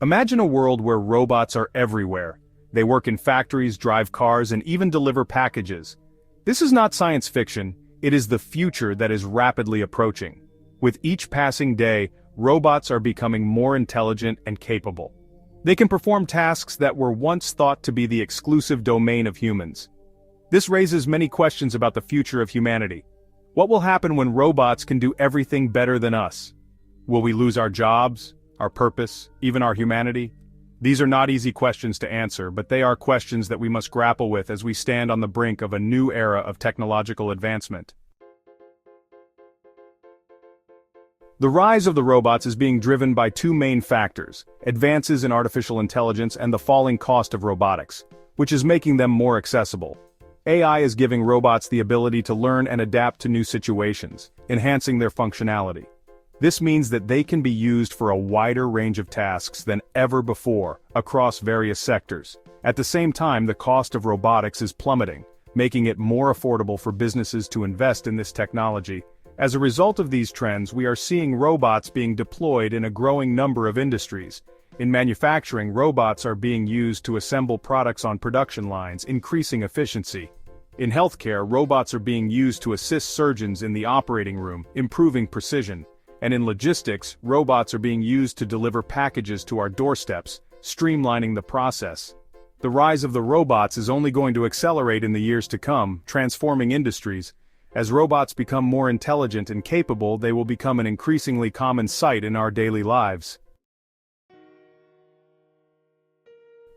Imagine a world where robots are everywhere. They work in factories, drive cars, and even deliver packages. This is not science fiction, it is the future that is rapidly approaching. With each passing day, robots are becoming more intelligent and capable. They can perform tasks that were once thought to be the exclusive domain of humans. This raises many questions about the future of humanity. What will happen when robots can do everything better than us? Will we lose our jobs, our purpose, even our humanity? These are not easy questions to answer, but they are questions that we must grapple with as we stand on the brink of a new era of technological advancement. The rise of the robots is being driven by two main factors: advances in artificial intelligence and the falling cost of robotics, which is making them more accessible. AI is giving robots the ability to learn and adapt to new situations, enhancing their functionality. This means that they can be used for a wider range of tasks than ever before, across various sectors. At the same time, the cost of robotics is plummeting, making it more affordable for businesses to invest in this technology. As a result of these trends, we are seeing robots being deployed in a growing number of industries. In manufacturing, robots are being used to assemble products on production lines, increasing efficiency. In healthcare, robots are being used to assist surgeons in the operating room, improving precision. And in logistics, robots are being used to deliver packages to our doorsteps, streamlining the process. The rise of the robots is only going to accelerate in the years to come, transforming industries. As robots become more intelligent and capable, they will become an increasingly common sight in our daily lives.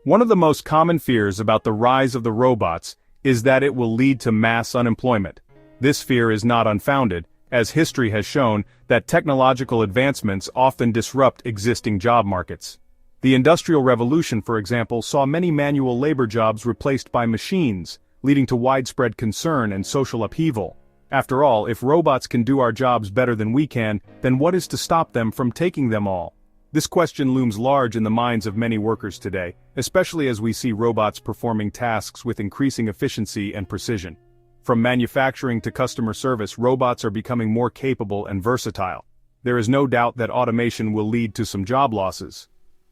One of the most common fears about the rise of the robots is that it will lead to mass unemployment. This fear is not unfounded, as history has shown that technological advancements often disrupt existing job markets. The Industrial Revolution, for example, saw many manual labor jobs replaced by machines, leading to widespread concern and social upheaval. After all, if robots can do our jobs better than we can, then what is to stop them from taking them all? This question looms large in the minds of many workers today, especially as we see robots performing tasks with increasing efficiency and precision. From manufacturing to customer service, robots are becoming more capable and versatile. There is no doubt that automation will lead to some job losses.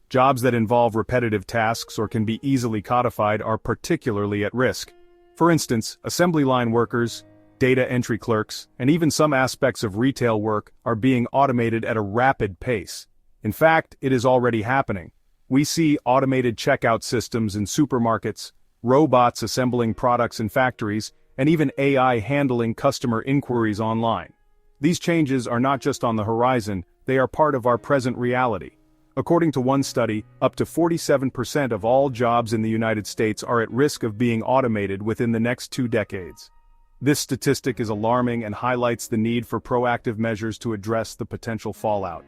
Jobs that involve repetitive tasks or can be easily codified are particularly at risk. For instance, assembly line workers, data entry clerks, and even some aspects of retail work are being automated at a rapid pace. In fact, it is already happening. We see automated checkout systems in supermarkets, robots assembling products in factories, and even AI handling customer inquiries online. These changes are not just on the horizon, they are part of our present reality. According to one study, up to 47% of all jobs in the United States are at risk of being automated within the next 2 decades. This statistic is alarming and highlights the need for proactive measures to address the potential fallout.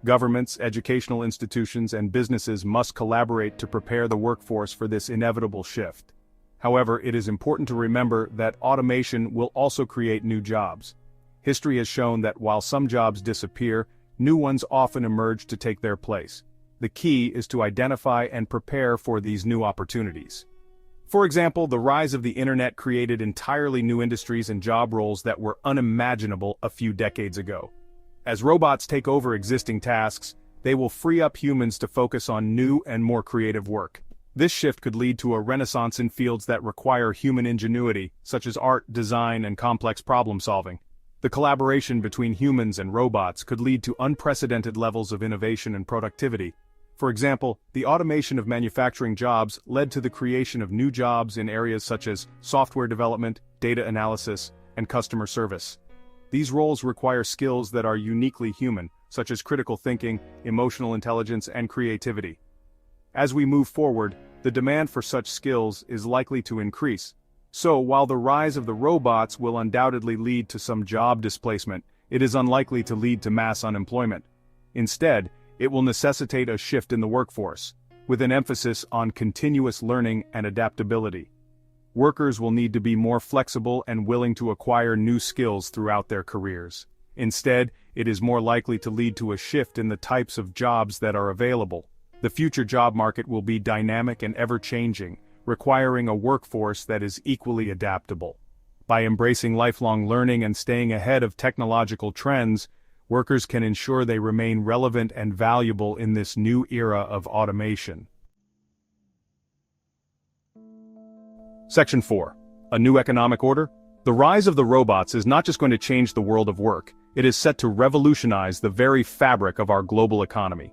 Governments, educational institutions, and businesses must collaborate to prepare the workforce for this inevitable shift. However, it is important to remember that automation will also create new jobs. History has shown that while some jobs disappear, new ones often emerge to take their place. The key is to identify and prepare for these new opportunities. For example, the rise of the internet created entirely new industries and job roles that were unimaginable a few decades ago. As robots take over existing tasks, they will free up humans to focus on new and more creative work. This shift could lead to a renaissance in fields that require human ingenuity, such as art, design, and complex problem-solving. The collaboration between humans and robots could lead to unprecedented levels of innovation and productivity. For example, the automation of manufacturing jobs led to the creation of new jobs in areas such as software development, data analysis, and customer service. These roles require skills that are uniquely human, such as critical thinking, emotional intelligence, and creativity. As we move forward, the demand for such skills is likely to increase. So, while the rise of the robots will undoubtedly lead to some job displacement, it is unlikely to lead to mass unemployment. Instead, it will necessitate a shift in the workforce, with an emphasis on continuous learning and adaptability. Workers will need to be more flexible and willing to acquire new skills throughout their careers. Instead, it is more likely to lead to a shift in the types of jobs that are available. The future job market will be dynamic and ever-changing, requiring a workforce that is equally adaptable. By embracing lifelong learning and staying ahead of technological trends, Workers can ensure they remain relevant and valuable in this new era of automation. Section 4. A new economic order? The rise of the robots is not just going to change the world of work, it is set to revolutionize the very fabric of our global economy.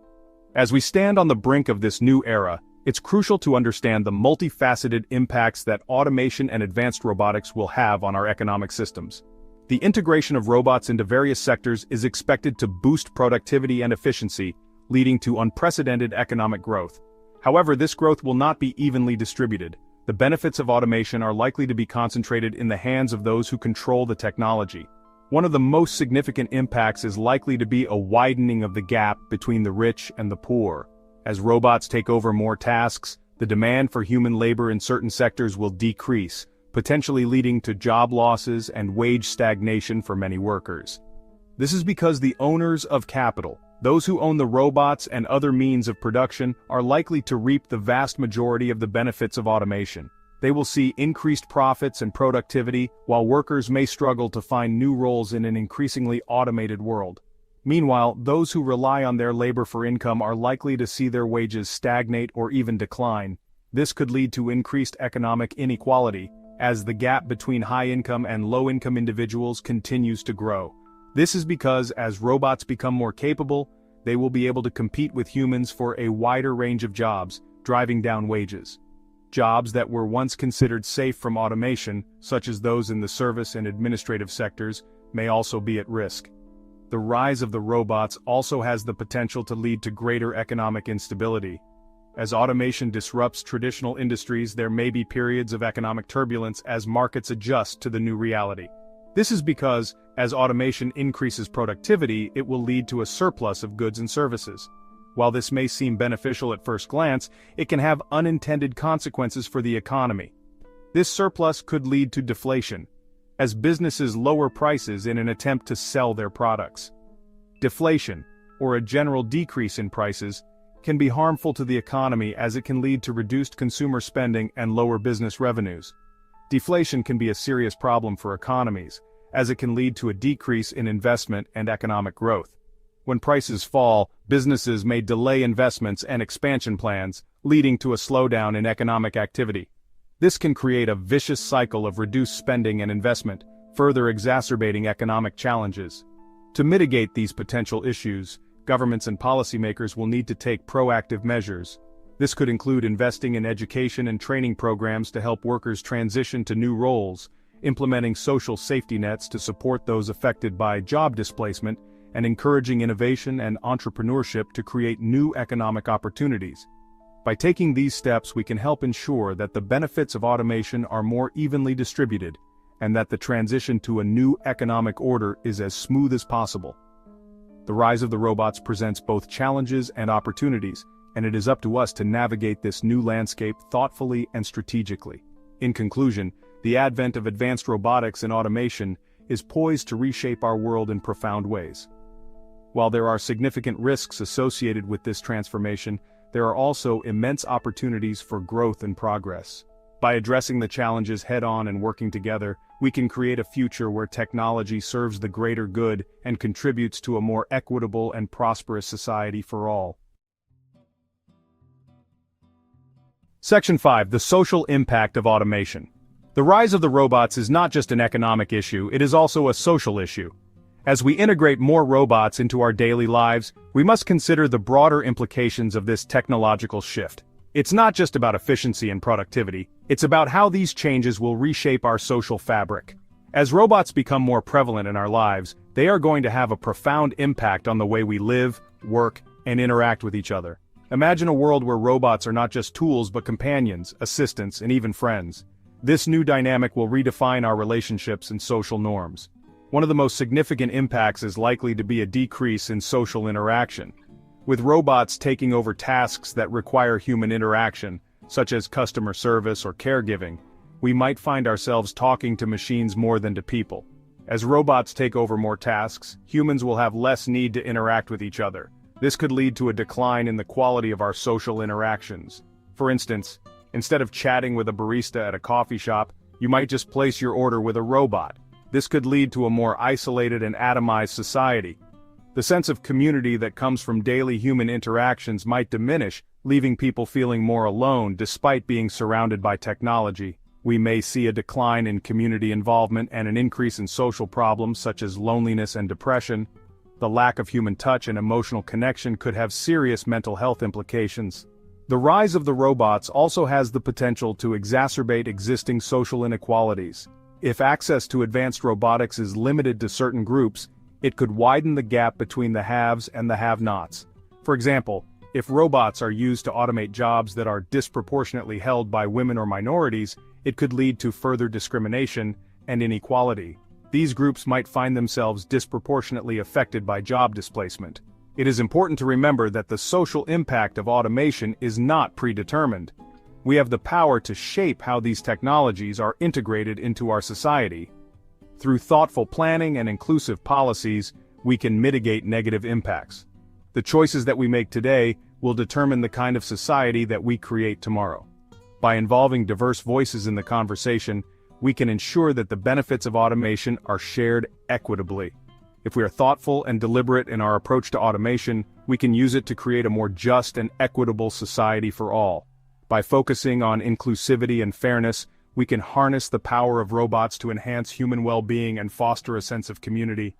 As we stand on the brink of this new era, it's crucial to understand the multifaceted impacts that automation and advanced robotics will have on our economic systems. The integration of robots into various sectors is expected to boost productivity and efficiency, leading to unprecedented economic growth. However, this growth will not be evenly distributed. The benefits of automation are likely to be concentrated in the hands of those who control the technology. One of the most significant impacts is likely to be a widening of the gap between the rich and the poor. As robots take over more tasks, the demand for human labor in certain sectors will decrease, potentially leading to job losses and wage stagnation for many workers. This is because the owners of capital, those who own the robots and other means of production, are likely to reap the vast majority of the benefits of automation. They will see increased profits and productivity, while workers may struggle to find new roles in an increasingly automated world. Meanwhile, those who rely on their labor for income are likely to see their wages stagnate or even decline. This could lead to increased economic inequality, as the gap between high-income and low-income individuals continues to grow. This is because as robots become more capable, they will be able to compete with humans for a wider range of jobs, driving down wages. Jobs that were once considered safe from automation, such as those in the service and administrative sectors, may also be at risk. The rise of the robots also has the potential to lead to greater economic instability. As automation disrupts traditional industries, there may be periods of economic turbulence as markets adjust to the new reality. This is because, as automation increases productivity, it will lead to a surplus of goods and services. While this may seem beneficial at first glance, it can have unintended consequences for the economy. This surplus could lead to deflation, as businesses lower prices in an attempt to sell their products. Deflation, or a general decrease in prices, can be harmful to the economy as it can lead to reduced consumer spending and lower business revenues. Deflation can be a serious problem for economies, as it can lead to a decrease in investment and economic growth. When prices fall, businesses may delay investments and expansion plans, leading to a slowdown in economic activity. This can create a vicious cycle of reduced spending and investment, further exacerbating economic challenges. To mitigate these potential issues, governments and policymakers will need to take proactive measures. This could include investing in education and training programs to help workers transition to new roles, implementing social safety nets to support those affected by job displacement, and encouraging innovation and entrepreneurship to create new economic opportunities. By taking these steps, we can help ensure that the benefits of automation are more evenly distributed, and that the transition to a new economic order is as smooth as possible. The rise of the robots presents both challenges and opportunities, and it is up to us to navigate this new landscape thoughtfully and strategically. In conclusion, the advent of advanced robotics and automation is poised to reshape our world in profound ways. While there are significant risks associated with this transformation, there are also immense opportunities for growth and progress. By addressing the challenges head-on and working together, we can create a future where technology serves the greater good and contributes to a more equitable and prosperous society for all. Section 5. The social impact of automation. The rise of the robots is not just an economic issue, it is also a social issue. As we integrate more robots into our daily lives, we must consider the broader implications of this technological shift. It's not just about efficiency and productivity, it's about how these changes will reshape our social fabric. As robots become more prevalent in our lives, they are going to have a profound impact on the way we live, work, and interact with each other. Imagine a world where robots are not just tools but companions, assistants, and even friends. This new dynamic will redefine our relationships and social norms. One of the most significant impacts is likely to be a decrease in social interaction. With robots taking over tasks that require human interaction, such as customer service or caregiving, we might find ourselves talking to machines more than to people. As robots take over more tasks, humans will have less need to interact with each other. This could lead to a decline in the quality of our social interactions. For instance, instead of chatting with a barista at a coffee shop, you might just place your order with a robot. This could lead to a more isolated and atomized society. The sense of community that comes from daily human interactions might diminish, leaving people feeling more alone despite being surrounded by technology. We may see a decline in community involvement and an increase in social problems such as loneliness and depression. The lack of human touch and emotional connection could have serious mental health implications. The rise of the robots also has the potential to exacerbate existing social inequalities. If access to advanced robotics is limited to certain groups, it could widen the gap between the haves and the have-nots. For example, if robots are used to automate jobs that are disproportionately held by women or minorities, it could lead to further discrimination and inequality. These groups might find themselves disproportionately affected by job displacement. It is important to remember that the social impact of automation is not predetermined. We have the power to shape how these technologies are integrated into our society. Through thoughtful planning and inclusive policies, we can mitigate negative impacts. The choices that we make today will determine the kind of society that we create tomorrow. By involving diverse voices in the conversation, we can ensure that the benefits of automation are shared equitably. If we are thoughtful and deliberate in our approach to automation, we can use it to create a more just and equitable society for all. By focusing on inclusivity and fairness, we can harness the power of robots to enhance human well-being and foster a sense of community.